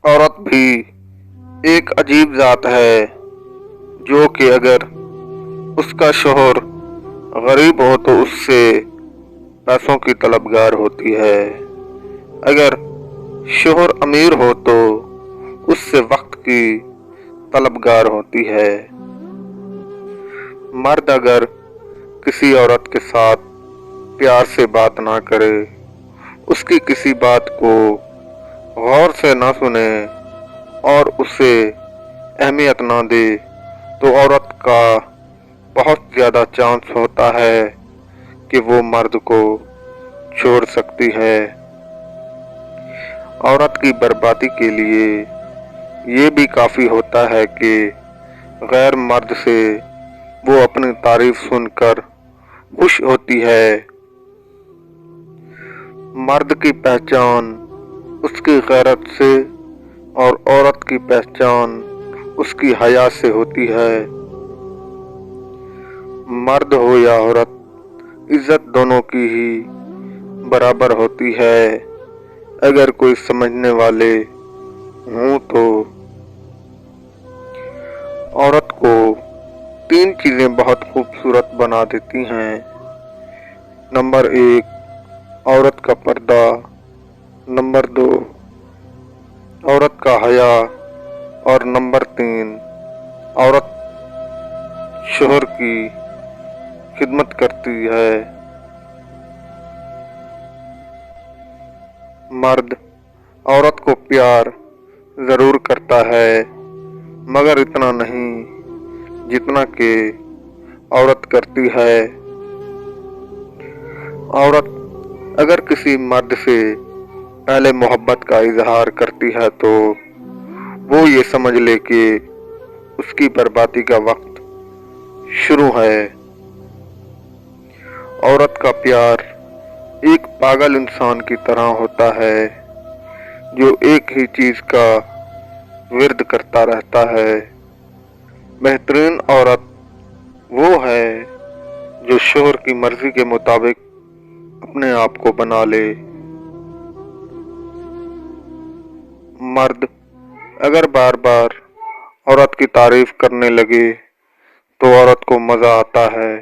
औरत भी एक अजीब जात है जो कि अगर उसका शौहर गरीब हो तो उससे पैसों की तलबगार होती है, अगर शौहर अमीर हो तो उससे वक्त की तलबगार होती है। मर्द अगर किसी औरत के साथ प्यार से बात ना करे, उसकी किसी बात को गौर से ना सुने और उसे अहमियत ना दे तो औरत का बहुत ज़्यादा चांस होता है कि वो मर्द को छोड़ सकती है। औरत की बर्बादी के लिए ये भी काफ़ी होता है कि गैर मर्द से वो अपनी तारीफ सुनकर खुश होती है। मर्द की पहचान उसकी गैरत से और औरत की पहचान उसकी हया से होती है। मर्द हो या औरत, इज्जत दोनों की ही बराबर होती है अगर कोई समझने वाले हों तो। औरत को 3 चीज़ें बहुत खूबसूरत बना देती हैं। नंबर 1, औरत का पर्दा। नंबर 2, औरत का हया। और नंबर 3, औरत शौहर की खिदमत करती है। मर्द औरत को प्यार ज़रूर करता है, मगर इतना नहीं जितना कि औरत करती है। औरत अगर किसी मर्द से पहले मोहब्बत का इजहार करती है तो वो ये समझ ले कि उसकी बर्बादी का वक्त शुरू है। औरत का प्यार एक पागल इंसान की तरह होता है जो एक ही चीज़ का विर्द करता रहता है। बेहतरीन औरत वो है जो शौहर की मर्जी के मुताबिक अपने आप को बना ले। मर्द अगर बार बार औरत की तारीफ करने लगे तो औरत को मज़ा आता है।